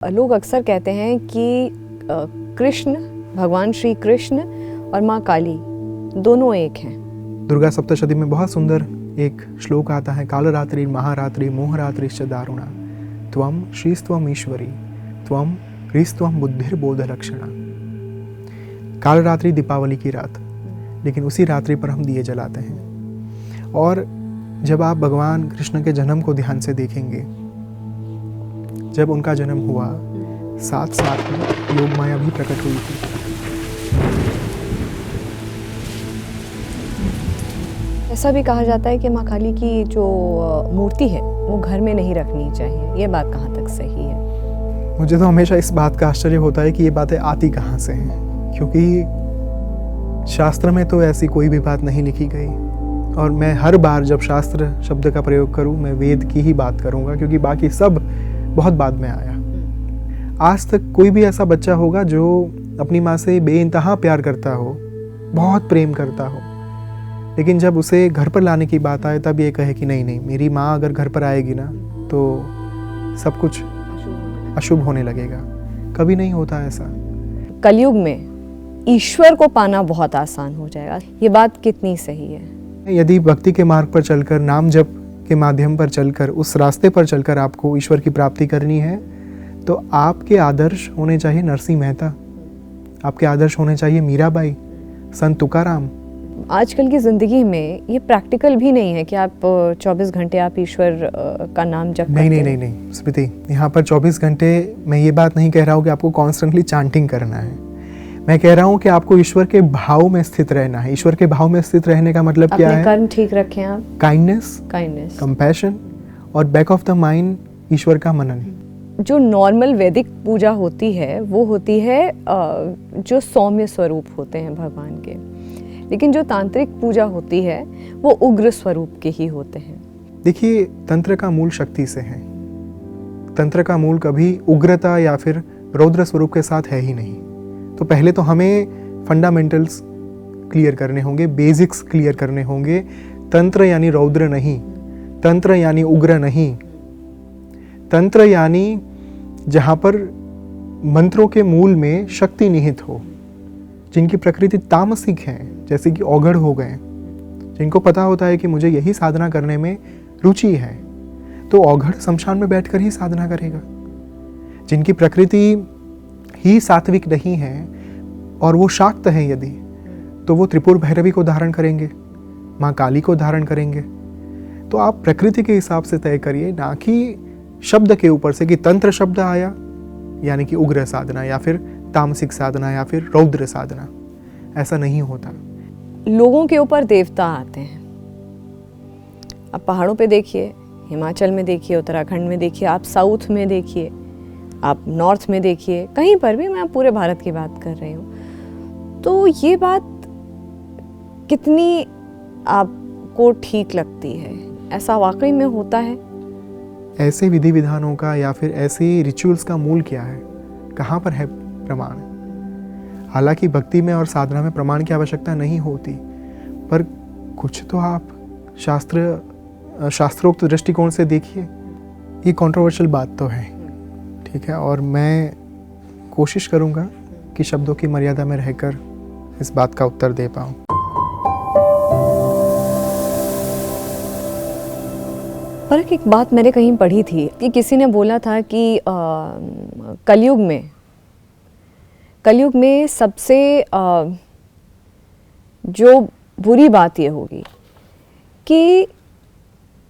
लोग अक्सर कहते हैं कि कृष्ण, भगवान श्री कृष्ण और माँ काली दोनों एक हैं। दुर्गा सप्तशती में बहुत सुंदर एक श्लोक आता है, कालरात्रि महारात्रि मोहरात्रिश्च दारुणा त्वं श्रीस्त्वम ईश्वरी त्वं ह्रीस्त्वम बुद्धिर्बोध लक्षणा। कालरात्रि दीपावली की रात, लेकिन उसी रात्रि पर हम दिए जलाते हैं। और जब आप भगवान कृष्ण के जन्म को ध्यान से देखेंगे, जब उनका जन्म हुआ साथ साथ में योग माया भी प्रकट हुई थी। ऐसा भी कहा जाता है कि माँ काली की जो मूर्ति है वो घर में नहीं रखनी चाहिए। ये बात कहाँ तक सही है? मुझे तो हमेशा इस बात का आश्चर्य होता है कि ये बातें आती कहाँ से हैं, क्योंकि शास्त्र में तो ऐसी कोई भी बात नहीं लिखी गई। और मैं हर बार जब शास्त्र शब्द का प्रयोग करूँ, मैं वेद की ही बात करूँगा, क्योंकि बाकी सब बहुत बाद में आया। आज तक कोई भी ऐसा बच्चा होगा जो अपनी माँ से बेइंतहा प्यार करता हो, बहुत प्रेम करता हो, लेकिन जब उसे घर पर लाने की बात आए तब ये कहे कि नहीं नहीं, मेरी माँ अगर घर पर आएगी ना तो सब कुछ अशुभ होने लगेगा। कभी नहीं होता ऐसा। कलयुग में ईश्वर को पाना बहुत आसान हो जाएगा। ये बात कितनी सही है? यदि भक्ति के मार्ग पर चलकर, नाम जप के माध्यम पर चलकर, उस रास्ते पर चलकर आपको ईश्वर की प्राप्ति करनी है, तो आपके आदर्श होने चाहिए नरसिंह मेहता, आपके आदर्श होने चाहिए मीराबाई, संत तुकाराम। आजकल की ज़िंदगी में ये प्रैक्टिकल भी नहीं है कि आप 24 घंटे आप ईश्वर का नाम जप करते हैं। नहीं स्मृति, यहाँ पर 24 घंटे मैं ये बात नहीं कह रहा हूँ कि आपको कॉन्स्टेंटली चांटिंग करना है। मैं कह रहा हूँ कि आपको ईश्वर के भाव में स्थित रहना है। ईश्वर के भाव में स्थित रहने का मतलब क्या है? कर्म ठीक रखें आप, काइंडनेस, कंपैशन, और बैक ऑफ द माइंड ईश्वर का मनन। जो नॉर्मल वैदिक पूजा होती है वो होती है जो सौम्य स्वरूप होते हैं भगवान के, लेकिन जो तांत्रिक पूजा होती है वो उग्र स्वरूप के ही होते हैं। देखिए, तंत्र का मूल शक्ति से है। तंत्र का मूल कभी उग्रता या फिर रौद्र स्वरूप के साथ है ही नहीं। तो पहले तो हमें फंडामेंटल्स क्लियर करने होंगे, बेसिक्स क्लियर करने होंगे। तंत्र यानी रौद्र नहीं, तंत्र यानी उग्र नहीं। तंत्र यानी जहाँ पर मंत्रों के मूल में शक्ति निहित हो, जिनकी प्रकृति तामसिक है, जैसे कि औघड़ हो गए, जिनको पता होता है कि मुझे यही साधना करने में रुचि है, तो औघड़ शमशान में बैठकर ही साधना करेगा। जिनकी प्रकृति ही सात्विक नहीं है और वो शाक्त है यदि, तो वो त्रिपुर भैरवी को धारण करेंगे, माँ काली को धारण करेंगे। तो आप प्रकृति के हिसाब से तय करिए, ना कि शब्द के ऊपर से कि तंत्र शब्द आया यानी कि उग्र साधना या फिर तामसिक साधना या फिर रौद्र साधना। ऐसा नहीं होता। लोगों के ऊपर देवता आते हैं। आप पहाड़ों पे देखिए, हिमाचल में देखिए, उत्तराखंड में देखिए, आप साउथ में देखिए, आप नॉर्थ में देखिए, कहीं पर भी, मैं पूरे भारत की बात कर रही हूँ। तो ये बात कितनी आपको ठीक लगती है? ऐसा वाकई में होता है? ऐसे विधि विधानों का या फिर ऐसे रिचुअल्स का मूल क्या है? कहाँ पर है प्रमाण? हालांकि भक्ति में और साधना में प्रमाण की आवश्यकता नहीं होती, पर कुछ तो आप शास्त्रोक्त दृष्टिकोण से देखिए। ये कंट्रोवर्शियल बात तो है, ठीक है, और मैं कोशिश करूँगा कि शब्दों की मर्यादा में रहकर इस बात का उत्तर दे पाऊँ। पर एक बात मैंने कहीं पढ़ी थी कि किसी ने बोला था कि कलयुग में सबसे जो बुरी बात ये होगी कि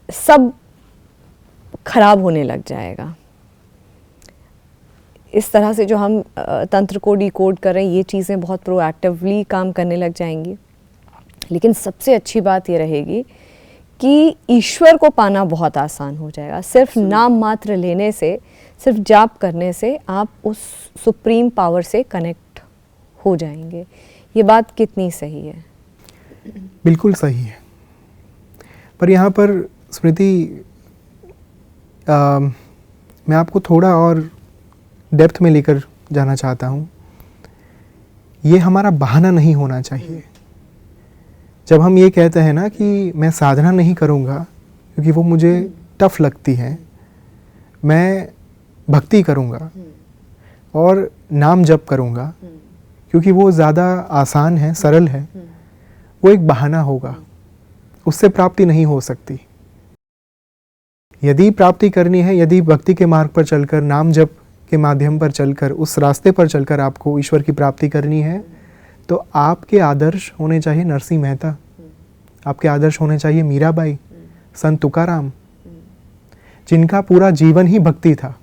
सब खराब होने लग जाएगा। इस तरह से जो हम तंत्र को डिकोड कर रहे हैं, ये चीज़ें बहुत प्रोएक्टिवली काम करने लग जाएंगी। लेकिन सबसे अच्छी बात ये रहेगी कि ईश्वर को पाना बहुत आसान हो जाएगा। सिर्फ नाम मात्र लेने से, सिर्फ जाप करने से आप उस सुप्रीम पावर से कनेक्ट हो जाएंगे। ये बात कितनी सही है? बिल्कुल सही है। पर यहाँ पर स्मृति, मैं आपको थोड़ा और डेप्थ में लेकर जाना चाहता हूँ। ये हमारा बहाना नहीं होना चाहिए। जब हम ये कहते हैं ना कि मैं साधना नहीं करूँगा क्योंकि वो मुझे टफ लगती है, मैं भक्ति करूँगा, और नाम जप करूँगा, क्योंकि वो ज़्यादा आसान है, सरल है, वो एक बहाना होगा, उससे प्राप्ति नहीं हो सकती। यदि प्राप्ति करनी है, यदि भक्ति के मार्ग पर चलकर, नाम जप के माध्यम पर चलकर, उस रास्ते पर चलकर आपको ईश्वर की प्राप्ति करनी है, तो आपके आदर्श होने चाहिए नरसिंह मेहता, आपके आदर्श होने चाहिए मीराबाई, संत तुकाराम, जिनका पूरा जीवन ही भक्ति था।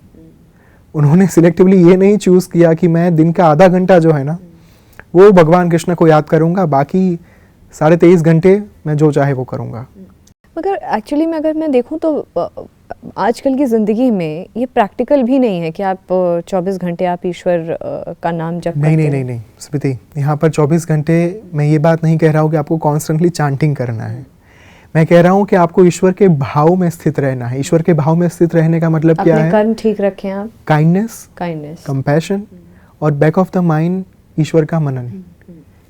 उन्होंने सिलेक्टिवली ये नहीं चूज़ किया कि मैं दिन का आधा घंटा जो है ना वो भगवान कृष्ण को याद करूँगा, बाकी 23.5 घंटे मैं जो चाहे वो करूँगा। मगर एक्चुअली में अगर मैं देखूं तो आजकल की ज़िंदगी में ये प्रैक्टिकल भी नहीं है कि आप 24 घंटे आप ईश्वर का नाम जप करते हैं। नहीं स्मृति, यहाँ पर 24 घंटे मैं ये बात नहीं कह रहा हूँ कि आपको कॉन्स्टेंटली चांटिंग करना है। मैं कह रहा हूँ कि आपको ईश्वर के भाव में स्थित रहना है। ईश्वर के भाव में स्थित रहने का मतलब क्या है? कर्म ठीक रखें आप, काइंडनेस, कंपैशन, और बैक ऑफ द माइंड ईश्वर का मनन,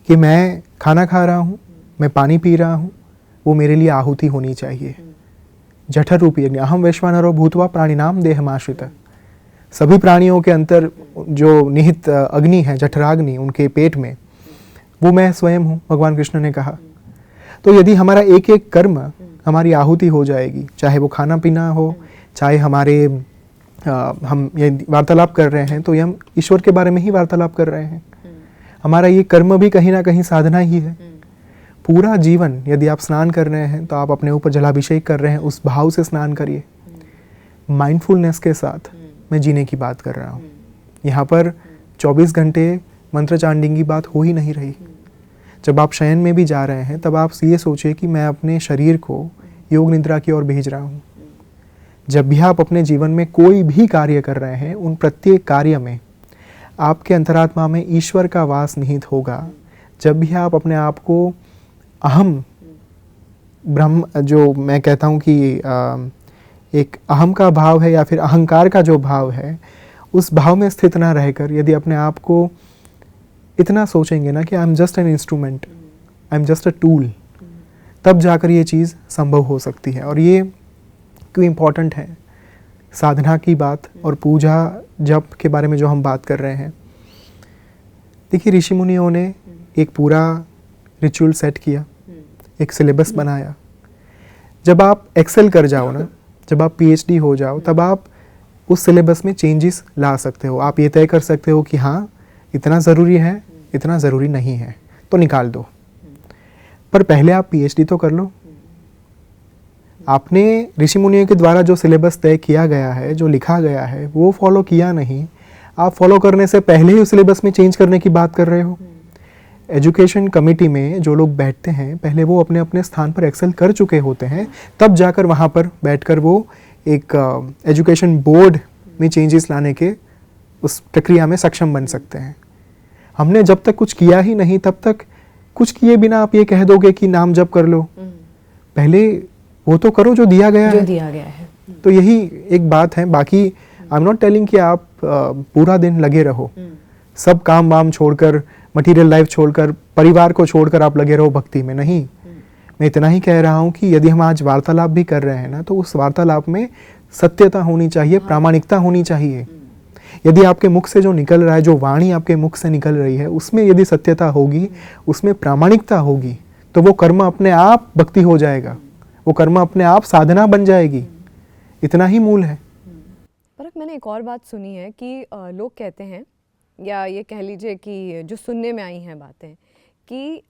कि मैं खाना खा रहा हूँ, मैं पानी पी रहा हूँ, वो मेरे लिए आहुति होनी चाहिए। जठर रूपी अग्नि, अहम वैश्वानरो भूत्वा प्राणिनाम देहमाश्रितः। सभी प्राणियों के अंतर जो निहित अग्नि है, जठराग्नि, उनके पेट में, वो मैं स्वयं हूँ, भगवान कृष्ण ने कहा। तो यदि हमारा एक एक कर्म हमारी आहुति हो जाएगी, चाहे वो खाना पीना हो, चाहे हमारे हम ये वार्तालाप कर रहे हैं तो ये हम ईश्वर के बारे में ही वार्तालाप कर रहे हैं। हमारा ये कर्म भी कहीं ना कहीं साधना ही है। पूरा जीवन यदि आप स्नान कर रहे हैं तो आप अपने ऊपर जलाभिषेक कर रहे हैं, उस भाव से स्नान करिए। माइंडफुलनेस के साथ मैं जीने की बात कर रहा हूँ। यहाँ पर 24 घंटे मंत्र चांडिंग की बात हो ही नहीं रही। जब आप शयन में भी जा रहे हैं तब आप ये सोचिए कि मैं अपने शरीर को योग निद्रा की ओर भेज रहा हूँ। जब भी आप अपने जीवन में कोई भी कार्य कर रहे हैं, उन प्रत्येक कार्य में आपके अंतरात्मा में ईश्वर का वास निहित होगा। जब भी आप अपने आप को अहम ब्रह्म, जो मैं कहता हूँ कि एक अहम का भाव है या फिर अहंकार का जो भाव है, उस भाव में स्थित ना रहकर यदि अपने आप को इतना सोचेंगे ना कि I am just an instrument, I am just a tool, तब जाकर ये चीज़ संभव हो सकती है। और ये क्यों इम्पॉर्टेंट है साधना की बात और पूजा जप के बारे में जो हम बात कर रहे हैं। देखिए, ऋषि मुनियों ने एक पूरा रिचुअल सेट किया, एक सिलेबस बनाया। जब आप एक्सेल कर जाओ ना, जब आप पीएचडी हो जाओ, तब आप उस सिलेबस में चेंजेस ला सकते हो। आप ये तय कर सकते हो कि हाँ, इतना ज़रूरी है, इतना ज़रूरी नहीं है, तो निकाल दो। पर पहले आप पीएचडी तो कर लो। आपने ऋषि मुनियों के द्वारा जो सिलेबस तय किया गया है, जो लिखा गया है, वो फॉलो किया नहीं। आप फॉलो करने से पहले ही उस सिलेबस में चेंज करने की बात कर रहे हो। एजुकेशन कमेटी में जो लोग बैठते हैं, पहले वो अपने अपने स्थान पर एक्सेल कर चुके होते हैं, तब जाकर वहाँ पर बैठकर वो एक एजुकेशन बोर्ड में चेंजेस लाने के उस प्रक्रिया में सक्षम बन सकते हैं। हमने जब तक कुछ किया ही नहीं, तब तक कुछ किए बिना आप ये कह दोगे कि नाम जप कर लो। पहले वो तो करो जो दिया गया है। तो यही एक बात है। बाकी आई एम नॉट टेलिंग कि आप पूरा दिन लगे रहो, सब काम वाम छोड़कर, मटीरियल लाइफ छोड़कर, परिवार को छोड़कर आप लगे रहो भक्ति में। नहीं, मैं इतना ही कह रहा हूँ कि यदि हम आज वार्तालाप भी कर रहे हैं ना, तो उस वार्तालाप में सत्यता होनी चाहिए, प्रामाणिकता होनी चाहिए। यदि आपके मुख से जो निकल रहा है, जो वाणी आपके मुख से निकल रही है, उसमें यदि सत्यता होगी, उसमें प्रामाणिकता होगी, तो वो कर्म अपने आप भक्ति हो जाएगा, वो कर्म अपने आप साधना बन जाएगी। इतना ही मूल है। पर मैंने एक और बात सुनी है कि लोग कहते हैं, या ये कह लीजिए कि जो सुनने में आई हैं बातें, कि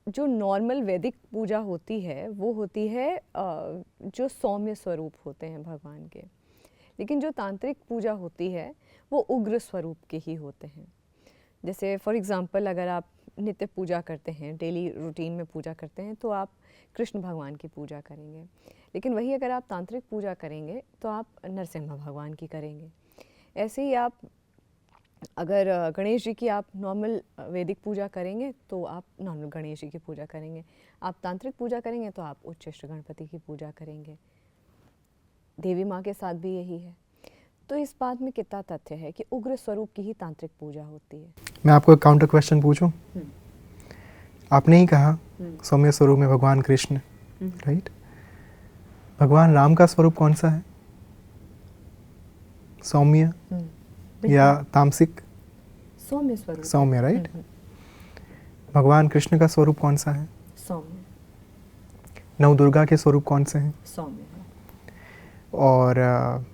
जो नॉर्मल वैदिक पूजा होती है वो होती है जो सौम्य स्वरूप होते हैं भगवान के, लेकिन जो तांत्रिक पूजा होती है वो उग्र स्वरूप के ही होते हैं। जैसे फॉर एग्जांपल, अगर आप नित्य पूजा करते हैं, डेली रूटीन में पूजा करते हैं, तो आप कृष्ण भगवान की पूजा करेंगे, लेकिन वही अगर आप तांत्रिक पूजा करेंगे तो आप नरसिम्हा भगवान की करेंगे। ऐसे ही आप अगर गणेश जी की आप नॉर्मल वैदिक पूजा करेंगे तो आप नॉर्मल गणेश जी की पूजा करेंगे। आप तांत्रिक पूजा करेंगे तो आप उच्चिष्ट गणपति की पूजा करेंगे। देवी माँ के साथ भी यही है। तो इस बात में कितना तथ्य है कि उग्र स्वरूप की ही तांत्रिक पूजा होती है? मैं आपको एक काउंटर क्वेश्चन पूछूं। आपने ही कहा सौम्य स्वरूप में भगवान कृष्ण, राइट? भगवान राम का स्वरूप कौन सा है? सौम्य, या तामसिक? सौम्य स्वरूप। सौम्य, राइट। भगवान कृष्ण का स्वरूप कौन सा है? सौम्य। नव दुर्गा के स्वरूप कौन से हैं? सौम्य है। और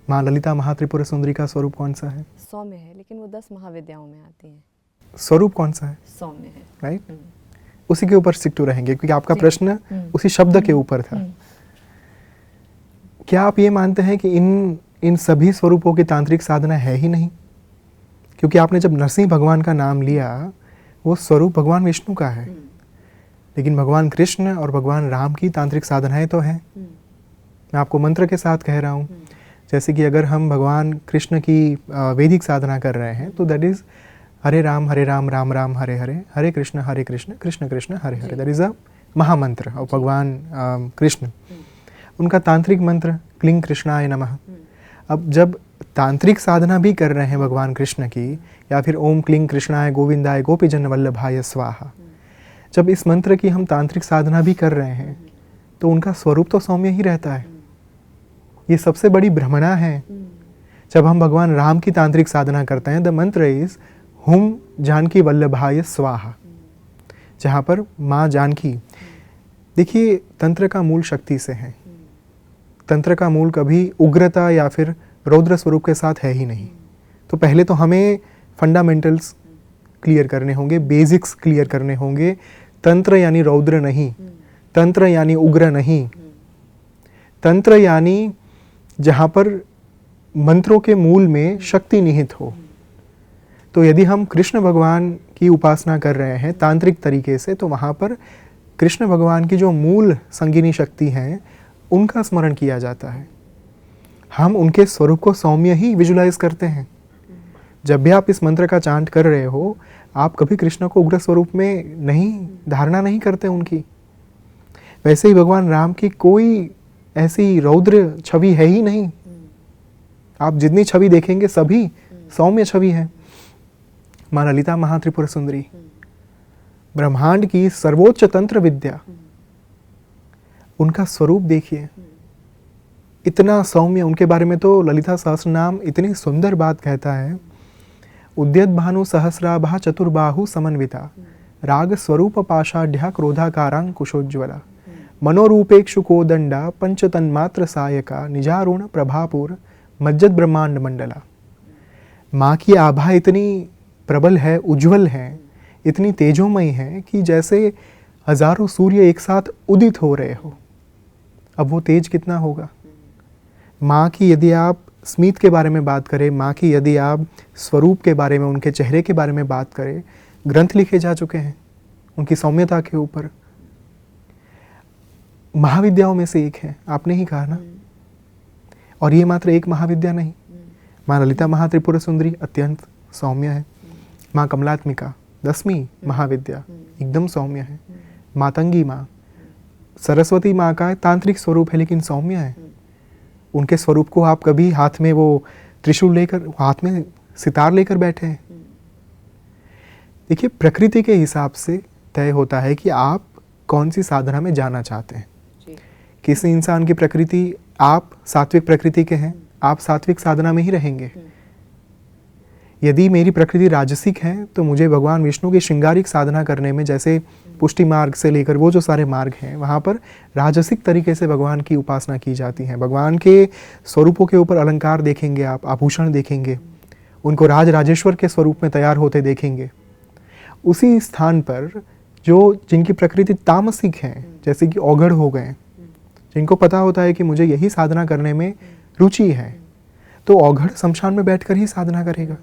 माँ ललिता महात्रिपुर सुंदरी का स्वरूप कौन सा है? सौम्य है, लेकिन वो 10 महाविद्याओं में आती हैं। स्वरूप कौन सा है? सौम्य है, राइट। उसी के ऊपर स्टिक टू रहेंगे क्योंकि आपका जी। प्रश्न उसी शब्द के ऊपर था। क्या आप ये मानते हैं कि इन सभी स्वरूपों की तांत्रिक साधना है ही नहीं? क्योंकि आपने जब नरसिंह भगवान का नाम लिया, वो स्वरूप भगवान विष्णु का है, लेकिन भगवान कृष्ण और भगवान राम की तांत्रिक साधनाएं तो हैं। मैं आपको मंत्र के साथ कह रहा हूँ, जैसे कि अगर हम भगवान कृष्ण की वैदिक साधना कर रहे हैं तो that is Hare Ram Ram Ram Hare Hare, Hare Krishna Krishna Krishna Hare Hare. That is a महामंत्र और भगवान कृष्ण, उनका तांत्रिक मंत्र क्लीं कृष्णाय नमः। अब जब तांत्रिक साधना भी कर रहे हैं भगवान कृष्ण की, या फिर ओम क्लीं कृष्णाय गोविंदाय गोपीजन वल्लभाय स्वाहा, जब इस मंत्र की हम तांत्रिक साधना भी कर रहे हैं तो उनका स्वरूप तो सौम्य ही रहता है। ये सबसे बड़ी भ्रमणा है। जब हम भगवान राम की तांत्रिक साधना करते हैं, द मंत्र इज हुम जानकी वल्लभाय स्वाहा, जहाँ पर माँ जानकी, देखिए तंत्र का मूल शक्ति से है। तंत्र का मूल कभी उग्रता या फिर रौद्र स्वरूप के साथ है ही नहीं। तो पहले तो हमें फंडामेंटल्स क्लियर करने होंगे, बेसिक्स क्लियर करने होंगे। तंत्र यानी रौद्र नहीं, तंत्र यानी उग्र नहीं, तंत्र यानी जहाँ पर मंत्रों के मूल में शक्ति निहित हो। तो यदि हम कृष्ण भगवान की उपासना कर रहे हैं तांत्रिक तरीके से, तो वहाँ पर कृष्ण भगवान की जो मूल संगीनी शक्ति हैं उनका स्मरण किया जाता है। हम उनके स्वरूप को सौम्य ही विजुलाइज करते हैं। जब भी आप इस मंत्र का चांट कर रहे हो, आप कभी कृष्ण को उग्र स्वरूप में नहीं धारणा नहीं करते उनकी। वैसे ही भगवान राम की कोई ऐसी रौद्र छवि है ही नहीं। आप जितनी छवि देखेंगे सभी सौम्य छवि है। माँ ललिता महात्रिपुर सुंदरी, ब्रह्मांड की सर्वोच्च तंत्र विद्या, उनका स्वरूप देखिए, इतना सौम्य। उनके बारे में तो ललिता सहस्रनाम इतनी सुंदर बात कहता है, उद्यत भानु सहस्राभा चतुर्बाहु समन्विता, राग स्वरूप पाषाढ़्या क्रोधाकारां कुशोज्ज्वला, मनोरूपेक्षु कोदंडा पंचतन्मात्र सायका, निजारुण प्रभापुर मज्जत ब्रह्मांड मंडला। माँ की आभा इतनी प्रबल है, उज्जवल है, इतनी तेजोमयी है कि जैसे हजारों सूर्य एक साथ उदित हो रहे हो। अब वो तेज कितना होगा। माँ की यदि आप स्मित के बारे में बात करें, माँ की यदि आप स्वरूप के बारे में, उनके चेहरे के बारे में बात करें, ग्रंथ लिखे जा चुके हैं उनकी सौम्यता के ऊपर। महाविद्याओं में से एक है, आपने ही कहा ना। और ये मात्र एक महाविद्या नहीं, माँ ललिता महात्रिपुर सुंदरी अत्यंत सौम्य है। माँ कमलात्मिका 10वीं महाविद्या एकदम सौम्य है। मातंगी माँ, सरस्वती माँ का तांत्रिक स्वरूप है लेकिन सौम्य है। उनके स्वरूप को आप कभी हाथ में वो त्रिशूल लेकर, हाथ में सितार लेकर बैठे हैं। देखिए, प्रकृति के हिसाब से तय होता है कि आप कौन सी साधना में जाना चाहते हैं। किसी इंसान की प्रकृति, आप सात्विक प्रकृति के हैं, आप सात्विक साधना में ही रहेंगे। यदि मेरी प्रकृति राजसिक है तो मुझे भगवान विष्णु की श्रृंगारिक साधना करने में, जैसे पुष्टि मार्ग से लेकर वो जो सारे मार्ग हैं, वहाँ पर राजसिक तरीके से भगवान की उपासना की जाती है। भगवान के स्वरूपों के ऊपर अलंकार देखेंगे आप, आभूषण देखेंगे, उनको राज राजेश्वर के स्वरूप में तैयार होते देखेंगे। उसी स्थान पर जिनकी प्रकृति तामसिक है, जैसे कि औघड़ हो गए, जिनको पता होता है कि मुझे यही साधना करने में रुचि है, तो औघड़ शमशान में बैठकर ही साधना करेगा।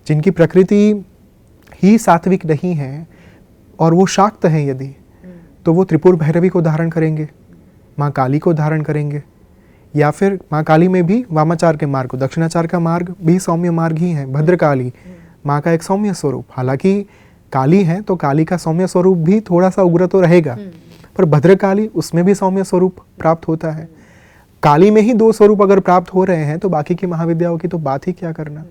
जिनकी प्रकृति ही सात्विक नहीं है और वो शाक्त हैं यदि, तो वो त्रिपुर भैरवी को धारण करेंगे, माँ काली को धारण करेंगे, या फिर माँ काली में भी वामाचार के मार्ग को, दक्षिणाचार का मार्ग भी सौम्य मार्ग ही है। भद्रकाली माँ का एक सौम्य स्वरूप, हालांकि काली है तो काली का सौम्य स्वरूप भी थोड़ा सा उग्र तो रहेगा, पर भद्रकाली उसमें भी सौम्य स्वरूप प्राप्त होता है। काली में ही 2 स्वरूप अगर प्राप्त हो रहे हैं तो बाकी की महाविद्याओं की तो बात ही क्या करना।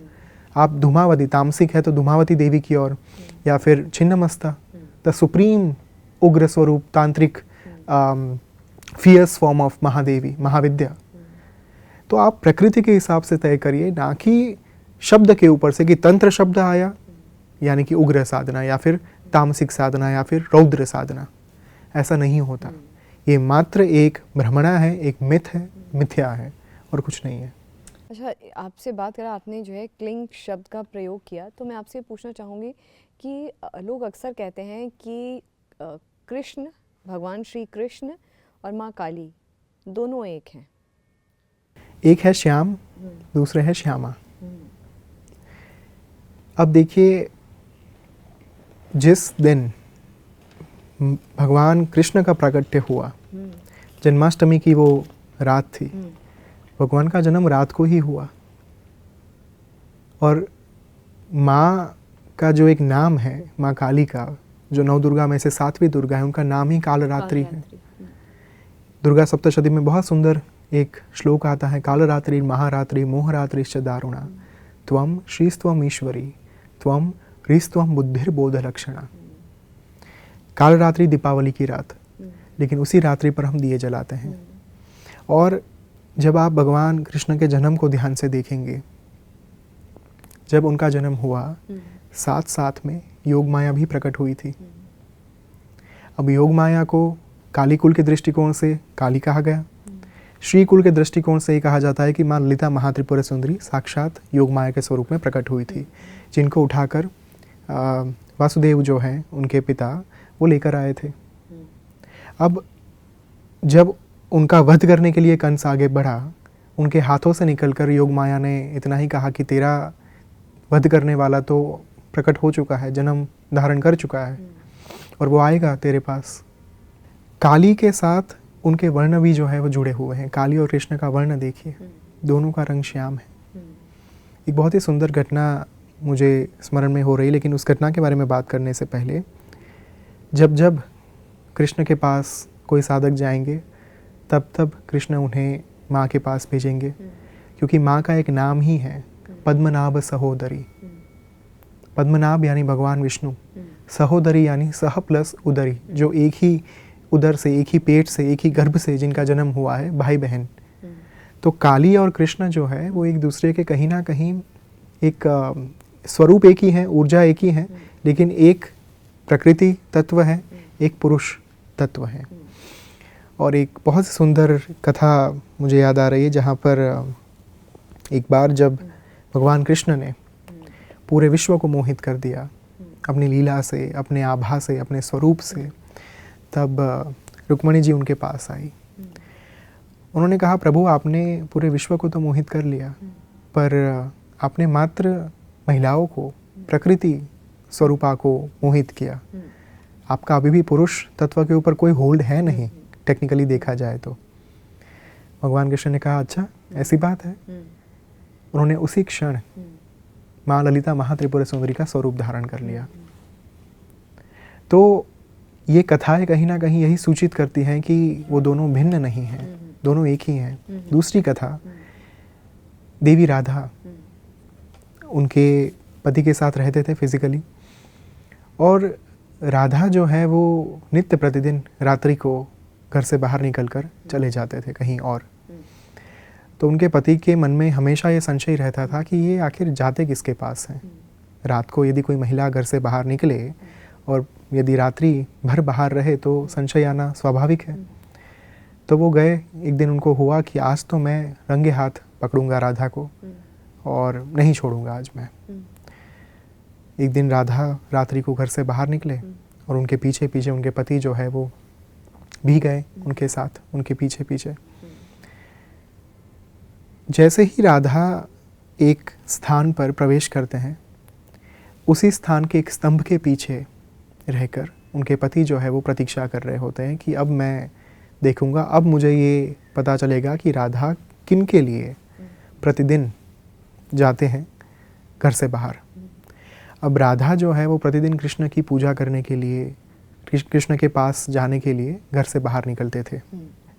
आप धूमावती, तामसिक है तो धूमावती देवी की ओर, या फिर छिन्नमस्ता, द सुप्रीम उग्र स्वरूप तांत्रिक फियर्स फॉर्म ऑफ महादेवी, महाविद्या। तो आप प्रकृति के हिसाब से तय करिए, ना कि शब्द के ऊपर से कि तंत्र शब्द आया यानी कि उग्र साधना या फिर तामसिक साधना या फिर रौद्र साधना। ऐसा नहीं होता। ये मात्र एक भ्रमणा है, एक मिथ है, मिथ्या है और कुछ नहीं है। अच्छा, आपसे बात करा, आपने जो है क्लिंग शब्द का प्रयोग किया, तो मैं आपसे पूछना चाहूँगी कि लोग अक्सर कहते हैं कि कृष्ण, भगवान श्री कृष्ण और माँ काली दोनों एक हैं। एक है श्याम, दूसरे है श्यामा। अब देखिए, जिस दिन भगवान कृष्ण का प्राकट्य हुआ, जन्माष्टमी की वो रात थी, भगवान का जन्म रात को ही हुआ। और माँ का जो एक नाम है, माँ काली का, जो 9 दुर्गा में से 7वीं दुर्गा है, उनका नाम ही कालरात्रि है। दुर्गा सप्तशती में बहुत सुंदर एक श्लोक आता है, कालरात्रि महारात्रि मोहरात्रिश्च दारुणा त्वं श्रीस्त्वम ईश्वरी त्वं ह्रीस्त्वम बुद्धिर्बोध लक्षणा। कालरात्रि दीपावली की रात, लेकिन उसी रात्रि पर हम दिए जलाते हैं। और जब आप भगवान कृष्ण के जन्म को ध्यान से देखेंगे, जब उनका जन्म हुआ, साथ साथ में योग माया भी प्रकट हुई थी। अब योग माया को काली कुल के दृष्टिकोण से काली कहा गया, श्री कुल के दृष्टिकोण से ये कहा जाता है कि माँ ललिता महात्रिपुरा सुंदरी साक्षात योग माया के स्वरूप में प्रकट हुई थी, जिनको उठाकर वासुदेव जो हैं उनके पिता, वो लेकर आए थे। अब जब उनका वध करने के लिए कंस आगे बढ़ा, उनके हाथों से निकलकर योग माया ने इतना ही कहा कि तेरा वध करने वाला तो प्रकट हो चुका है, जन्म धारण कर चुका है और वो आएगा तेरे पास। काली के साथ उनके वर्ण भी जो है वो जुड़े हुए हैं। काली और कृष्ण का वर्ण देखिए, दोनों का रंग श्याम है। एक बहुत ही सुंदर घटना मुझे स्मरण में हो रही, लेकिन उस घटना के बारे में बात करने से पहले, जब जब कृष्ण के पास कोई साधक जाएंगे, तब तब कृष्ण उन्हें माँ के पास भेजेंगे, क्योंकि माँ का एक नाम ही है पद्मनाभ सहोदरी। पद्मनाभ यानी भगवान विष्णु, सहोदरी यानी सह प्लस उदरी, जो एक ही उदर से, एक ही पेट से, एक ही गर्भ से जिनका जन्म हुआ है, भाई बहन। तो काली और कृष्ण जो है वो एक दूसरे के कहीं ना कहीं एक स्वरूप एक ही है, ऊर्जा एक ही है, लेकिन एक प्रकृति तत्व है, एक पुरुष तत्व है। और एक बहुत सुंदर कथा मुझे याद आ रही है, जहाँ पर एक बार जब भगवान कृष्ण ने पूरे विश्व को मोहित कर दिया अपनी लीला से, अपने आभा से, अपने स्वरूप से, तब रुक्मणी जी उनके पास आई। उन्होंने कहा, प्रभु आपने पूरे विश्व को तो मोहित कर लिया, पर आपने मात्र महिलाओं को, प्रकृति स्वरूपा को मोहित किया। आपका अभी भी पुरुष तत्व के ऊपर कोई होल्ड है नहीं, टेक्निकली देखा जाए तो। भगवान कृष्ण ने कहा, अच्छा ऐसी बात है। उन्होंने उसी क्षण माँ ललिता महात्रिपुरा सुंदरी का स्वरूप धारण कर लिया। तो ये कथाएं कहीं ना कहीं यही सूचित करती हैं कि वो दोनों भिन्न नहीं हैं, दोनों एक ही हैं। दूसरी कथा, देवी राधा उनके पति के साथ रहते थे फिजिकली, और राधा जो है वो नित्य प्रतिदिन रात्रि को घर से बाहर निकलकर चले जाते थे कहीं और। तो उनके पति के मन में हमेशा ये संशय रहता था कि ये आखिर जाते किसके पास हैं। रात को यदि कोई महिला घर से बाहर निकले और यदि रात्रि भर बाहर रहे तो संशय आना स्वाभाविक है। तो वो गए, एक दिन उनको हुआ कि आज तो मैं रंगे हाथ पकड़ूंगा राधा को और नहीं छोड़ूंगा आज मैं। एक दिन राधा रात्रि को घर से बाहर निकले और उनके पीछे पीछे उनके पति जो है वो भी गए उनके साथ, उनके पीछे पीछे। जैसे ही राधा एक स्थान पर प्रवेश करते हैं, उसी स्थान के एक स्तंभ के पीछे रहकर उनके पति जो है वो प्रतीक्षा कर रहे होते हैं कि अब मैं देखूंगा, अब मुझे ये पता चलेगा कि राधा किन के लिए प्रतिदिन जाते हैं घर से बाहर। अब राधा जो है वो प्रतिदिन कृष्ण की पूजा करने के लिए, कृष्ण के पास जाने के लिए घर से बाहर निकलते थे।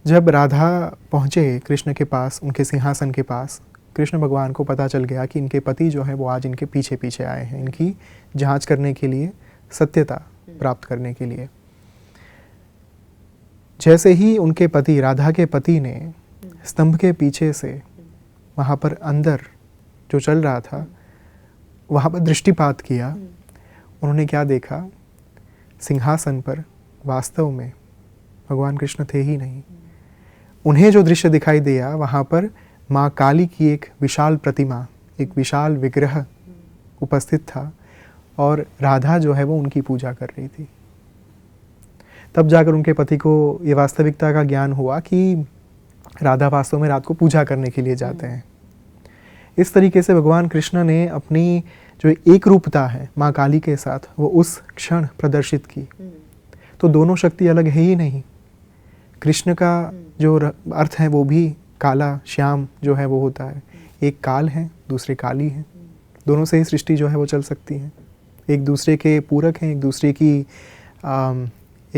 जब राधा पहुँचे कृष्ण के पास, उनके सिंहासन के पास, कृष्ण भगवान को पता चल गया कि इनके पति जो है वो आज इनके पीछे पीछे आए हैं, इनकी जांच करने के लिए, सत्यता प्राप्त करने के लिए। जैसे ही उनके पति, राधा के पति ने स्तंभ के पीछे से वहाँ पर अंदर जो चल रहा था वहाँ पर दृष्टिपात किया, उन्होंने क्या देखा, सिंहासन पर वास्तव में भगवान कृष्ण थे ही नहीं। उन्हें जो दृश्य दिखाई दिया वहाँ पर माँ काली की एक विशाल प्रतिमा, एक विशाल विग्रह उपस्थित था और राधा जो है वो उनकी पूजा कर रही थी। तब जाकर उनके पति को ये वास्तविकता का ज्ञान हुआ कि राधा वास्तव में रात को पूजा करने के लिए जाते हैं। इस तरीके से भगवान कृष्ण ने अपनी जो एक रूपता है माँ काली के साथ वो उस क्षण प्रदर्शित की। तो दोनों शक्ति अलग है ही नहीं। कृष्ण का जो अर्थ है वो भी काला श्याम जो है वो होता है। एक काल है, दूसरे काली है। दोनों से ही सृष्टि जो है वो चल सकती है। एक दूसरे के पूरक हैं, एक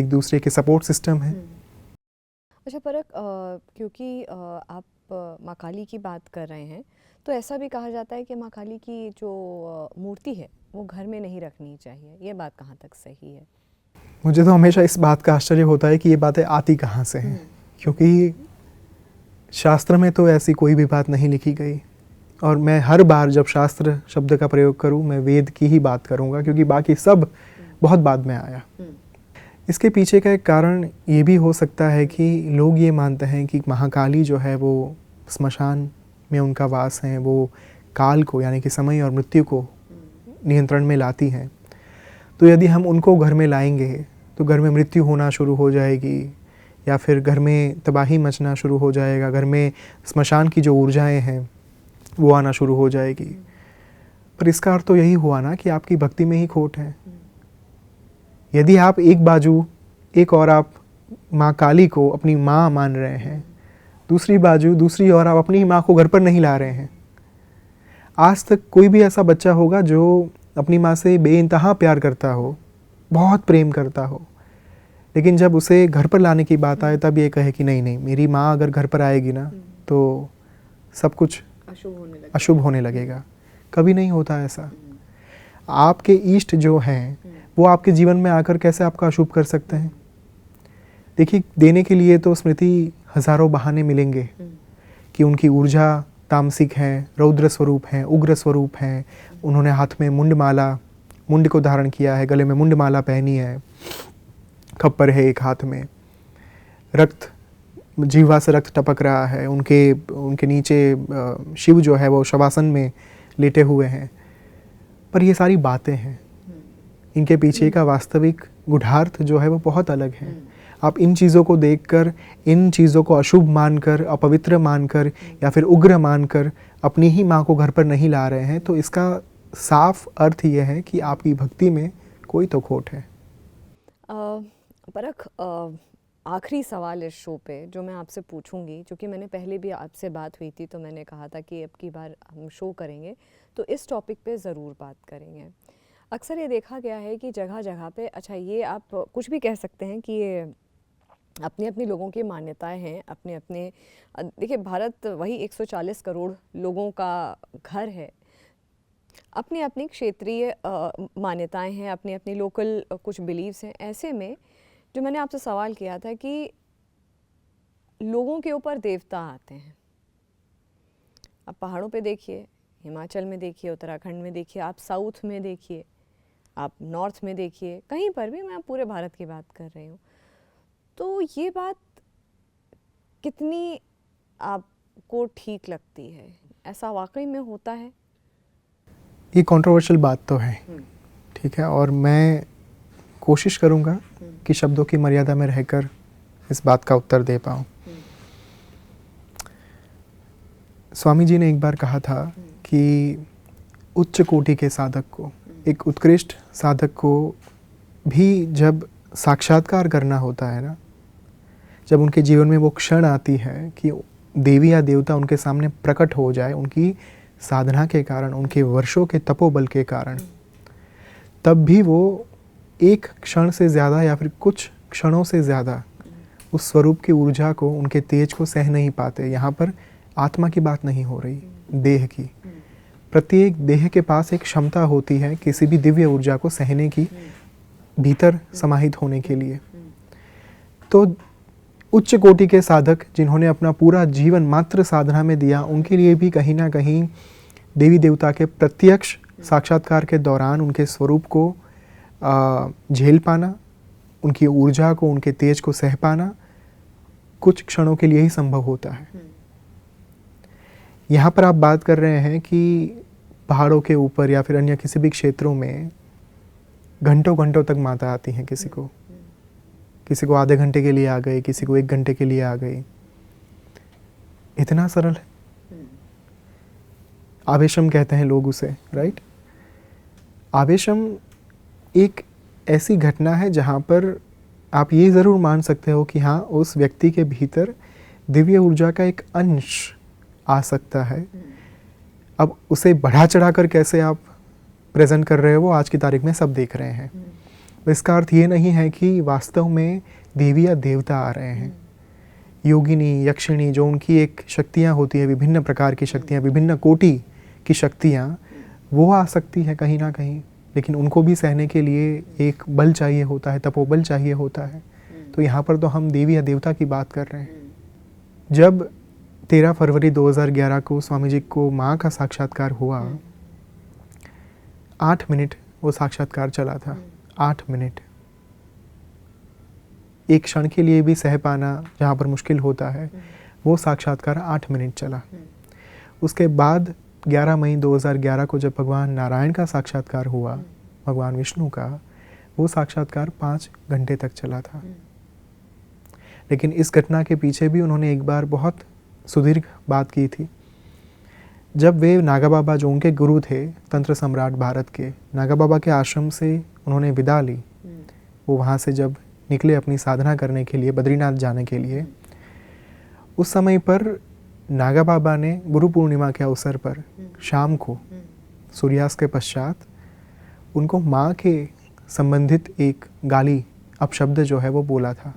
दूसरे के सपोर्ट सिस्टम है। अच्छा परक, क्योंकि आप माँ काली की बात कर रहे हैं तो ऐसा भी कहा जाता है कि माँ काली की जो मूर्ति है वो घर में नहीं रखनी चाहिए। ये बात कहाँ तक सही है? मुझे तो हमेशा इस बात का आश्चर्य होता है कि ये बातें आती कहाँ से हैं, क्योंकि शास्त्र में तो ऐसी कोई भी बात नहीं लिखी गई। और मैं हर बार जब शास्त्र शब्द का प्रयोग करूँ मैं वेद की ही बात करूँगा, क्योंकि बाकी सब बहुत बाद में आया। इसके पीछे का एक कारण ये भी हो सकता है कि लोग ये मानते हैं कि महाकाली जो है वो स्मशान में उनका वास है, वो काल को यानी कि समय और मृत्यु को नियंत्रण में लाती हैं। तो यदि हम उनको घर में लाएंगे तो घर में मृत्यु होना शुरू हो जाएगी या फिर घर में तबाही मचना शुरू हो जाएगा, घर में स्मशान की जो ऊर्जाएं हैं वो आना शुरू हो जाएगी। पर इसका अर्थ तो यही हुआ ना कि आपकी भक्ति में ही खोट है। यदि आप एक और आप माँ काली को अपनी माँ मान रहे हैं, दूसरी ओर आप अपनी माँ को घर पर नहीं ला रहे हैं। आज तक कोई भी ऐसा बच्चा होगा जो अपनी माँ से बेइंतहा प्यार करता हो, बहुत प्रेम करता हो, लेकिन जब उसे घर पर लाने की बात आए तब ये कहे कि नहीं, मेरी माँ अगर घर पर आएगी ना तो सब कुछ अशुभ होने लगेगा। कभी नहीं होता ऐसा। आपके इष्ट जो हैं वो आपके जीवन में आकर कैसे आपका अशुभ कर सकते हैं? देखिए, देने के लिए तो स्मृति हजारों बहाने मिलेंगे कि उनकी ऊर्जा तामसिक है, रौद्र स्वरूप है, उग्र स्वरूप है। उन्होंने हाथ में मुंड को धारण किया है, गले में मुंडमाला पहनी है, खप्पर है एक हाथ में, रक्त जीवा से रक्त टपक रहा है, उनके नीचे शिव जो है वो शवासन में लेटे हुए हैं। पर ये सारी बातें हैं, इनके पीछे का वास्तविक गूढ़ार्थ जो है वो बहुत अलग है। आप इन चीज़ों को देखकर, इन चीज़ों को अशुभ मानकर, अपवित्र मानकर या फिर उग्र मानकर अपनी ही माँ को घर पर नहीं ला रहे हैं, तो इसका साफ अर्थ ये है कि आपकी भक्ति में कोई तो खोट है। परख, आखिरी सवाल इस शो पे जो मैं आपसे पूछूंगी, क्योंकि मैंने पहले भी आपसे बात हुई थी तो मैंने कहा था कि अब की बार हम शो करेंगे तो इस टॉपिक पे ज़रूर बात करेंगे। अक्सर ये देखा गया है कि जगह जगह पे, अच्छा ये आप कुछ भी कह सकते हैं कि ये अपनी अपनी लोगों की मान्यताएं हैं, अपने अपने, देखिए भारत वही 140 करोड़ लोगों का घर है, अपनी अपनी क्षेत्रीय मान्यताएं हैं, अपनी अपनी लोकल कुछ बिलीव्स हैं। ऐसे में जो मैंने आपसे सवाल किया था कि लोगों के ऊपर देवता आते हैं, आप पहाड़ों पे देखिए, हिमाचल में देखिए, उत्तराखंड में देखिए, आप साउथ में देखिए, आप नॉर्थ में देखिए, कहीं पर भी, मैं पूरे भारत की बात कर रही हूँ। तो ये बात कितनी आपको ठीक लगती है? ऐसा वाकई में होता है? ये कंट्रोवर्शियल बात तो है, ठीक है, और मैं कोशिश करूँगा कि शब्दों की मर्यादा में रहकर इस बात का उत्तर दे पाऊँ। स्वामी जी ने एक बार कहा था कि उच्च कोटि के साधक को, एक उत्कृष्ट साधक को भी जब साक्षात्कार करना होता है ना, जब उनके जीवन में वो क्षण आती है कि देवी या देवता उनके सामने प्रकट हो जाए उनकी साधना के कारण, उनके वर्षों के तपोबल के कारण, तब भी वो एक क्षण से ज़्यादा या फिर कुछ क्षणों से ज़्यादा उस स्वरूप की ऊर्जा को, उनके तेज को सह नहीं पाते। यहाँ पर आत्मा की बात नहीं हो रही, देह की। प्रत्येक देह के पास एक क्षमता होती है किसी भी दिव्य ऊर्जा को सहने की, भीतर समाहित होने के लिए। तो उच्च कोटि के साधक जिन्होंने अपना पूरा जीवन मात्र साधना में दिया, उनके लिए भी कहीं ना कहीं देवी देवता के प्रत्यक्ष साक्षात्कार के दौरान उनके स्वरूप को झेल पाना, उनकी ऊर्जा को, उनके तेज को सह पाना कुछ क्षणों के लिए ही संभव होता है। यहाँ पर आप बात कर रहे हैं कि पहाड़ों के ऊपर या फिर अन्य किसी भी क्षेत्रों में घंटों घंटों तक माता आती हैं, किसी को आधे घंटे के लिए आ गए, किसी को 1 घंटे के लिए आ गई। इतना सरल है। आवेशम कहते हैं लोग उसे, राइट। आवेशम एक ऐसी घटना है जहाँ पर आप ये ज़रूर मान सकते हो कि हाँ, उस व्यक्ति के भीतर दिव्य ऊर्जा का एक अंश आ सकता है। अब उसे बढ़ा चढ़ा कर कैसे आप प्रेजेंट कर रहे हो वो आज की तारीख में सब देख रहे हैं। इसका अर्थ ये नहीं है कि वास्तव में देवी या देवता आ रहे हैं। योगिनी, यक्षिणी, जो उनकी एक शक्तियाँ होती है, विभिन्न प्रकार की शक्तियाँ, विभिन्न कोटि की शक्तियाँ, वो आ सकती है कहीं ना कहीं, लेकिन उनको भी सहने के लिए एक बल चाहिए होता है, तपोबल चाहिए होता है। तो यहाँ पर तो हम देवी या देवता की बात कर रहे हैं। जब 13 फरवरी 2011 को स्वामी जी को माँ का साक्षात्कार हुआ, 8 मिनट वो साक्षात्कार चला था। 8 मिनट, एक क्षण के लिए भी सह पाना जहाँ पर मुश्किल होता है, वो साक्षात्कार 8 मिनट चला। उसके बाद 11 मई 2011 को जब भगवान नारायण का साक्षात्कार हुआ, भगवान विष्णु का, वो साक्षात्कार 5 घंटे तक चला था। लेकिन इस घटना के पीछे भी उन्होंने एक बार बहुत सुदीर्घ बात की थी। जब वे नागा बाबा, जो उनके गुरु थे, तंत्र सम्राट भारत के, नागा बाबा के आश्रम से उन्होंने विदा ली, वो वहाँ से जब निकले अपनी साधना करने के लिए, बद्रीनाथ जाने के लिए, उस समय पर नागा बाबा ने गुरु पूर्णिमा के अवसर पर शाम को सूर्यास्त के पश्चात उनको माँ के संबंधित एक गाली, अपशब्द जो है वो बोला था।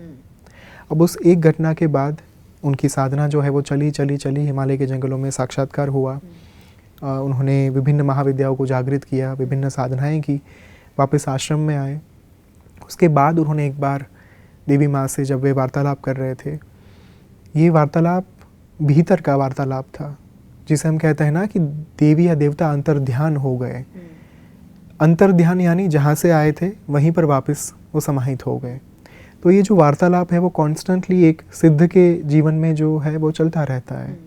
अब उस एक घटना के बाद उनकी साधना जो है वो चली, हिमालय के जंगलों में साक्षात्कार हुआ। उन्होंने विभिन्न महाविद्याओं को जागृत किया, विभिन्न साधनाएं की, वापस आश्रम में आए। उसके बाद उन्होंने एक बार देवी माँ से जब वे वार्तालाप कर रहे थे, ये वार्तालाप भीतर का वार्तालाप था, जिसे हम कहते हैं ना कि देवी या देवता अंतर्ध्यान हो गए। अंतर्ध्यान यानी जहाँ से आए थे वहीं पर वापस वो समाहित हो गए। तो ये जो वार्तालाप है वो कॉन्स्टेंटली एक सिद्ध के जीवन में जो है वो चलता रहता है।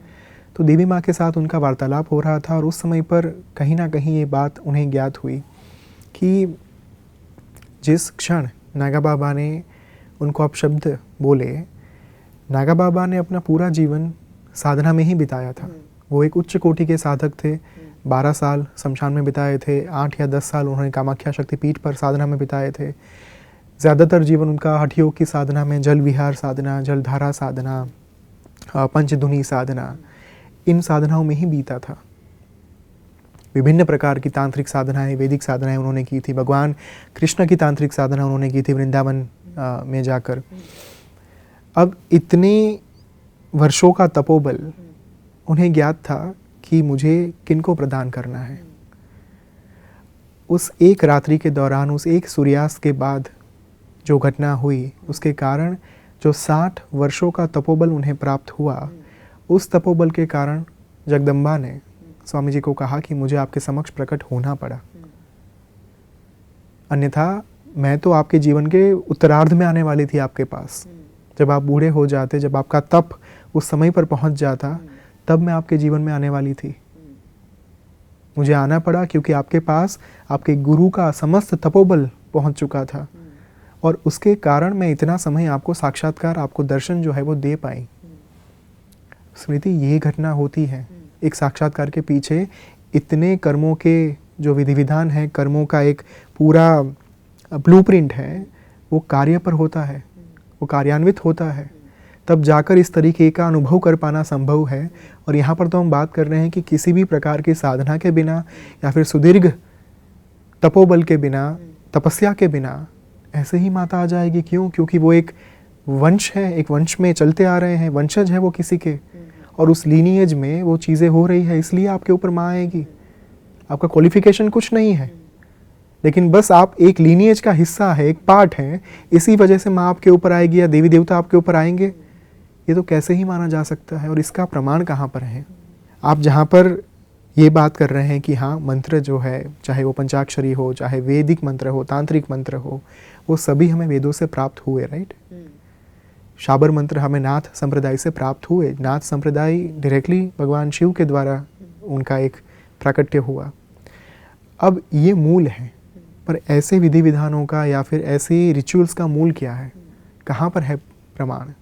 तो देवी माँ के साथ उनका वार्तालाप हो रहा था, और उस समय पर कहीं ना कहीं ये बात उन्हें ज्ञात हुई कि जिस क्षण नागा बाबा ने उनको अपशब्द बोले, नागा बाबा ने अपना पूरा जीवन साधना में ही बिताया था। वो एक उच्च कोटि के साधक थे। 12 साल शमशान में बिताए थे, 8 या 10 साल उन्होंने कामाख्या शक्तिपीठ पर साधना में बिताए थे। ज़्यादातर जीवन उनका हठ योग की साधना में, जल विहार साधना, जलधारा साधना, पंचधुनी साधना, इन साधनाओं में ही बीता था। विभिन्न प्रकार की तांत्रिक साधनाएं, वैदिक साधनाएं उन्होंने की थी। भगवान कृष्ण की तांत्रिक साधना उन्होंने की थी वृंदावन में जाकर। अब इतने वर्षों का तपोबल उन्हें ज्ञात था कि मुझे किनको प्रदान करना है। उस एक रात्रि के दौरान, उस एक सूर्यास्त के बाद जो घटना हुई, उसके कारण जो 60 वर्षों का तपोबल उन्हें प्राप्त हुआ, उस तपोबल के कारण जगदम्बा ने स्वामी जी को कहा कि मुझे आपके समक्ष प्रकट होना पड़ा, अन्यथा मैं तो आपके जीवन के उत्तरार्ध में आने वाली थी आपके पास। जब आप बूढ़े हो जाते, जब आपका तप उस समय पर पहुंच जाता, तब मैं आपके जीवन में आने वाली थी। मुझे आना पड़ा क्योंकि आपके पास आपके गुरु का समस्त तपोबल पहुंच चुका था, और उसके कारण मैं इतना समय आपको साक्षात्कार, आपको दर्शन जो है वो दे पाई। स्मृति, ये घटना होती है। एक साक्षात्कार के पीछे इतने कर्मों के जो विधि विधान है, कर्मों का एक पूरा ब्लूप्रिंट है, वो कार्य पर होता है, वो कार्यान्वित होता है, तब जाकर इस तरीके का अनुभव कर पाना संभव है। और यहाँ पर तो हम बात कर रहे हैं कि किसी भी प्रकार की साधना के बिना या फिर सुदीर्घ तपोबल के बिना, तपस्या के बिना ऐसे ही माता आ जाएगी। क्यों? क्योंकि वो एक वंश है, एक वंश में चलते आ रहे हैं, वंशज है वो किसी के, और उस लीनिएज में वो चीज़ें हो रही है, इसलिए आपके ऊपर माँ आएगी। आपका क्वालिफिकेशन कुछ नहीं है, लेकिन बस आप एक लीनिएज का हिस्सा है, एक पार्ट है, इसी वजह से माँ आपके ऊपर आएगी या देवी देवता आपके ऊपर आएंगे। ये तो कैसे ही माना जा सकता है और इसका प्रमाण कहाँ पर है? आप जहाँ पर ये बात कर रहे हैं कि हाँ मंत्र जो है, चाहे वो पंचाक्षरी हो, चाहे वैदिक मंत्र हो, तांत्रिक मंत्र हो, वो सभी हमें वेदों से प्राप्त हुए, राइट? शाबर मंत्र हमें नाथ संप्रदाय से प्राप्त हुए। नाथ संप्रदाय डायरेक्टली भगवान शिव के द्वारा उनका एक प्राकट्य हुआ। अब ये मूल है, पर ऐसे विधि विधानों का या फिर ऐसे रिचुअल्स का मूल क्या है? कहाँ पर है प्रमाण?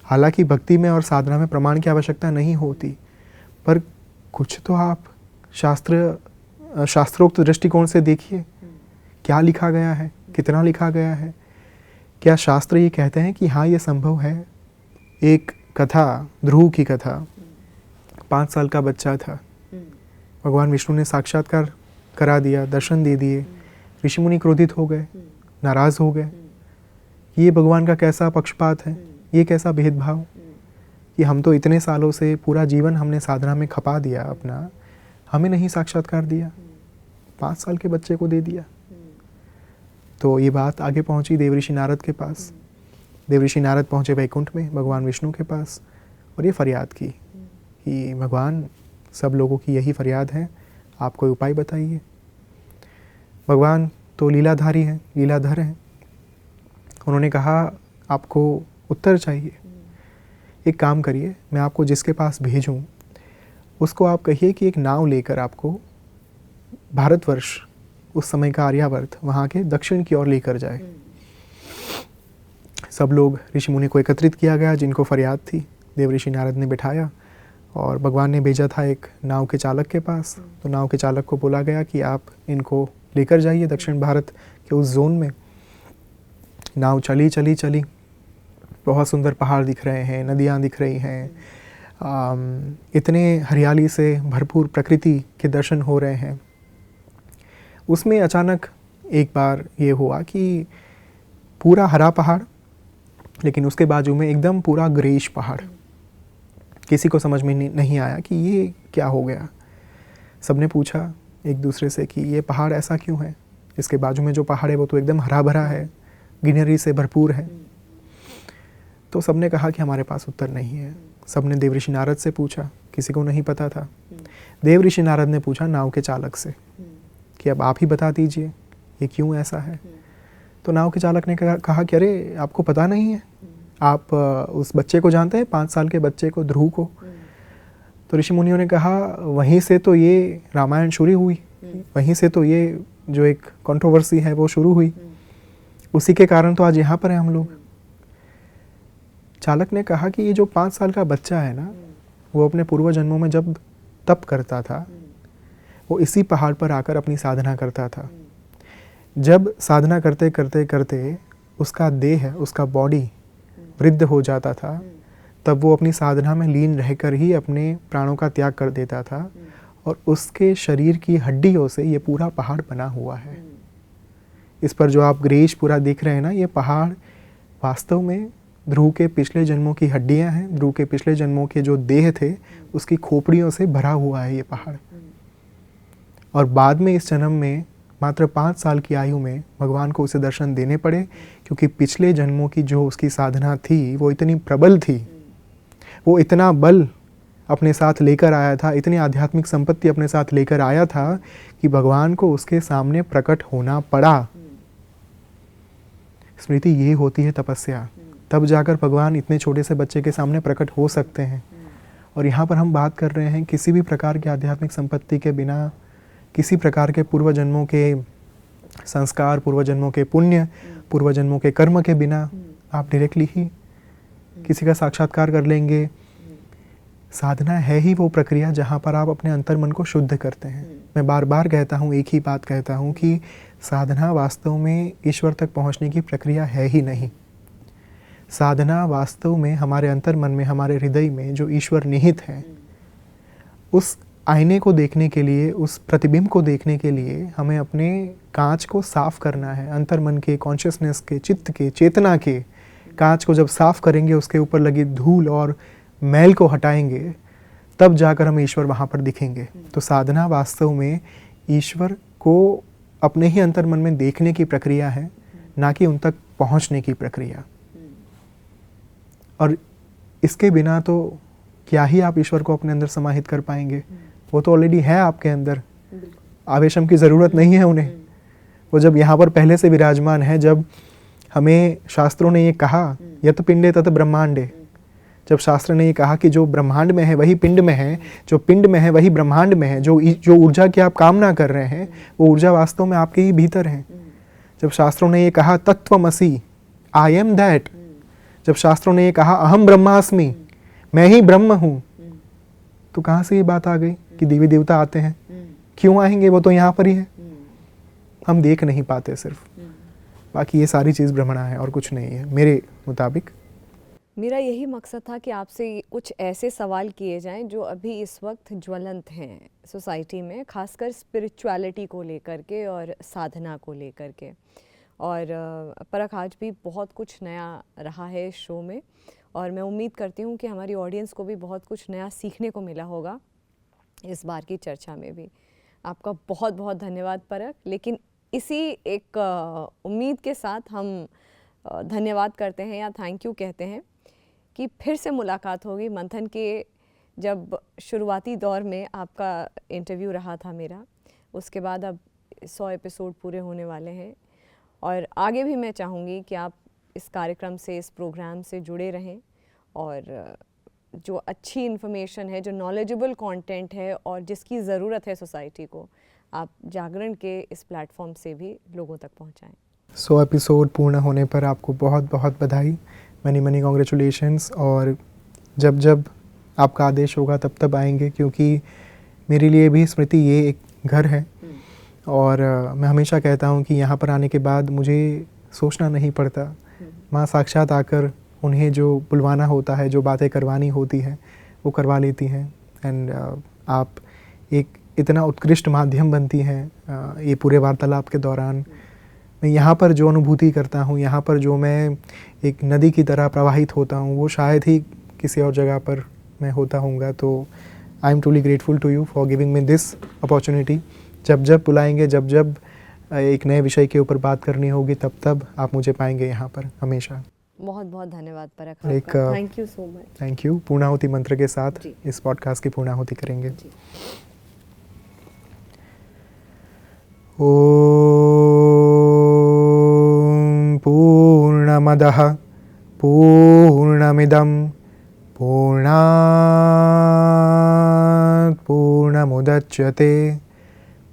हालांकि भक्ति में और साधना में प्रमाण की आवश्यकता नहीं होती, पर कुछ तो आप शास्त्रोक्त दृष्टिकोण से देखिए, क्या लिखा गया है, कितना लिखा गया है। क्या शास्त्र ये कहते हैं कि हाँ ये संभव है? एक कथा, ध्रुव की कथा, 5 साल का बच्चा था, भगवान विष्णु ने साक्षात्कार करा दिया, दर्शन दे दिए, ऋषि मुनि क्रोधित हो गए, नाराज हो गए। ये भगवान का कैसा पक्षपात है, ये कैसा भेदभाव कि हम तो इतने सालों से पूरा जीवन हमने साधना में खपा दिया अपना, हमें नहीं साक्षात्कार दिया, 5 साल के बच्चे को दे दिया। तो ये बात आगे पहुंची देवऋषि नारद के पास। देवऋषि नारद पहुंचे वैकुंठ में भगवान विष्णु के पास और ये फरियाद की कि भगवान सब लोगों की यही फरियाद है, आप कोई उपाय बताइए। भगवान तो लीलाधारी हैं, लीलाधर हैं। उन्होंने कहा आपको उत्तर चाहिए, एक काम करिए, मैं आपको जिसके पास भेजूं उसको आप कहिए कि एक नाव लेकर आपको भारतवर्ष, उस समय का आर्यावर्त, वहाँ के दक्षिण की ओर लेकर जाए। सब लोग ऋषि मुनि को एकत्रित किया गया जिनको फरियाद थी। देवऋषि नारद ने बिठाया और भगवान ने भेजा था एक नाव के चालक के पास। तो नाव के चालक को बोला गया कि आप इनको लेकर जाइए दक्षिण भारत के उस जोन में। नाव चली चली चली, बहुत सुंदर पहाड़ दिख रहे हैं, नदियाँ दिख रही हैं, इतने हरियाली से भरपूर प्रकृति के दर्शन हो रहे हैं। उसमें अचानक एक बार ये हुआ कि पूरा हरा पहाड़, लेकिन उसके बाजू में एकदम पूरा ग्रेइश पहाड़। किसी को समझ में नहीं आया कि ये क्या हो गया। सबने पूछा एक दूसरे से कि ये पहाड़ ऐसा क्यों है, इसके बाजू में जो पहाड़ है वो तो एकदम हरा भरा है, ग्रीनरी से भरपूर है। तो सबने कहा कि हमारे पास उत्तर नहीं है। सबने देवऋषि नारद से पूछा, किसी को नहीं पता था। देवऋषि नारद ने पूछा नाव के चालक से कि अब आप ही बता दीजिए ये क्यों ऐसा है। तो नाव के चालक ने कहा कि अरे आपको पता नहीं है, आप उस बच्चे को जानते हैं, 5 साल के बच्चे को, ध्रुव को। तो ऋषि मुनियों ने कहा वहीं से तो ये रामायण शुरू हुई, वहीं से तो ये जो एक कंट्रोवर्सी है वो शुरू हुई, उसी के कारण तो आज यहाँ पर हैं हम लोग। चालक ने कहा कि ये जो 5 साल का बच्चा है ना, वो अपने पूर्व जन्मों में जब तप करता था, वो इसी पहाड़ पर आकर अपनी साधना करता था। जब साधना करते करते करते उसका देह, उसका बॉडी वृद्ध हो जाता था, तब वो अपनी साधना में लीन रहकर ही अपने प्राणों का त्याग कर देता था और उसके शरीर की हड्डियों से ये पूरा पहाड़ बना हुआ है। इस पर जो आप ग्रेइश पूरा देख रहे हैं ना, ये पहाड़ वास्तव में ध्रुव के पिछले जन्मों की हड्डियां हैं। ध्रुव के पिछले जन्मों के जो देह थे उसकी खोपड़ियों से भरा हुआ है ये पहाड़। और बाद में इस जन्म में मात्र 5 साल की आयु में भगवान को उसे दर्शन देने पड़े, क्योंकि पिछले जन्मों की जो उसकी साधना थी वो इतनी प्रबल थी, वो इतना बल अपने साथ लेकर आया था, इतनी आध्यात्मिक संपत्ति अपने साथ लेकर आया था कि भगवान को उसके सामने प्रकट होना पड़ा। स्मृति ये होती है तपस्या, तब जाकर भगवान इतने छोटे से बच्चे के सामने प्रकट हो सकते हैं। और यहाँ पर हम बात कर रहे हैं किसी भी प्रकार की आध्यात्मिक संपत्ति के बिना, किसी प्रकार के पूर्व जन्मों के संस्कार, पूर्व जन्मों के पुण्य, पूर्व जन्मों के कर्म के बिना आप डायरेक्टली ही किसी का साक्षात्कार कर लेंगे। साधना है ही वो प्रक्रिया जहाँ पर आप अपने अंतर मन को शुद्ध करते हैं। मैं बार बार कहता हूँ, एक ही बात कहता हूँ कि साधना वास्तव में ईश्वर तक पहुँचने की प्रक्रिया है ही नहीं। साधना वास्तव में हमारे अंतर मन में, हमारे हृदय में जो ईश्वर निहित है, उस आईने को देखने के लिए, उस प्रतिबिंब को देखने के लिए हमें अपने कांच को साफ करना है। अंतर मन के, कॉन्शियसनेस के, चित्त के, चेतना के कांच को जब साफ करेंगे, उसके ऊपर लगी धूल और मैल को हटाएंगे, तब जाकर हमें ईश्वर वहाँ पर दिखेंगे। तो साधना वास्तव में ईश्वर को अपने ही अंतर मन में देखने की प्रक्रिया है, ना कि उन तक पहुँचने की प्रक्रिया। और इसके बिना तो क्या ही आप ईश्वर को अपने अंदर समाहित कर पाएंगे। वो तो ऑलरेडी है आपके अंदर, आवेशम की ज़रूरत नहीं है उन्हें। वो जब यहाँ पर पहले से विराजमान है, जब हमें शास्त्रों ने ये कहा यत पिंडे तत ब्रह्मांडे, जब शास्त्र ने ये कहा कि जो ब्रह्मांड में है वही पिंड में है, जो पिंड में है वही ब्रह्मांड में है, जो ऊर्जा की आप कामना कर रहे हैं वो ऊर्जा वास्तव में आपके ही भीतर है। जब शास्त्रों ने ये कहा तत्वमसि, आई एम दैट, जब शास्त्रों ने ये कहा अहम ब्रह्मास्मि, मैं ही ब्रह्म हूँ, तो कहाँ से ये बात आ गई कि देवी देवता आते हैं? क्यों आएंगे? वो तो यहाँ पर ही है, हम देख नहीं पाते सिर्फ। बाकी ये सारी चीज़ भ्रमणा है और कुछ नहीं है मेरे मुताबिक। मेरा यही मकसद था कि आपसे कुछ ऐसे सवाल किए जाएं जो अभी इस वक्त ज्वलंत हैं सोसाइटी में, खासकर स्पिरिचुअलिटी को लेकर के और साधना को लेकर के। और परख आज भी बहुत कुछ नया रहा है इस शो में, और मैं उम्मीद करती हूँ कि हमारी ऑडियंस को भी बहुत कुछ नया सीखने को मिला होगा इस बार की चर्चा में भी। आपका बहुत बहुत धन्यवाद परख। लेकिन इसी एक उम्मीद के साथ हम धन्यवाद करते हैं या थैंक यू कहते हैं कि फिर से मुलाकात होगी मंथन के। जब शुरुआती दौर में आपका इंटरव्यू रहा था मेरा, उसके बाद अब 100 एपिसोड पूरे होने वाले हैं, और आगे भी मैं चाहूँगी कि आप इस कार्यक्रम से, इस प्रोग्राम से जुड़े रहें, और जो अच्छी इन्फॉर्मेशन है, जो नॉलेजेबल कंटेंट है और जिसकी ज़रूरत है सोसाइटी को, आप जागरण के इस प्लेटफॉर्म से भी लोगों तक पहुँचाएँ। 100 एपिसोड पूर्ण होने पर आपको बहुत बहुत बधाई, मनी मनी कॉन्ग्रेचुलेशंस। और जब जब आपका आदेश होगा तब तब आएंगे, क्योंकि मेरे लिए भी स्मृति ये एक घर है। और मैं हमेशा कहता हूँ कि यहाँ पर आने के बाद मुझे सोचना नहीं पड़ता, माँ साक्षात आकर उन्हें जो बुलवाना होता है, जो बातें करवानी होती हैं वो करवा लेती हैं। एंड आप एक इतना उत्कृष्ट माध्यम बनती हैं ये पूरे वार्तालाप के दौरान। मैं यहाँ पर जो अनुभूति करता हूँ, यहाँ पर जो मैं एक नदी की तरह प्रवाहित होता हूँ, वो शायद ही किसी और जगह पर मैं होता हूँगा। तो I am truly grateful to you for giving me this opportunity. जब जब बुलाएंगे, जब जब एक नए विषय के ऊपर बात करनी होगी, तब तब आप मुझे पाएंगे यहाँ पर हमेशा। बहुत बहुत धन्यवाद Parakh, thank you so much. Thank you. पूर्णाहुति मंत्र के साथ इस पॉडकास्ट की पूर्णाहुति करेंगे। ओम पूर्णमदः पूर्णमिदं पूर्णात् पूर्णमुदच्यते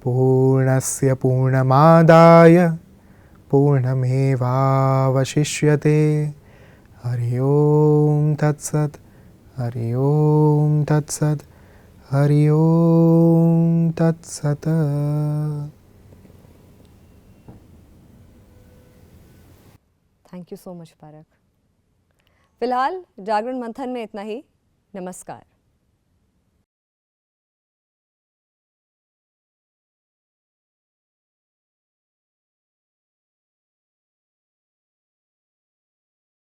पूर्णस्य पूर्णमादाय पूर्णमेवावशिष्यते। हरि ओम तत्सत्, हरि ओम तत्सत्, हरि ओम तत्सत्। थैंक यू सो मच परख। फिलहाल जागरण मंथन में इतना ही। नमस्कार।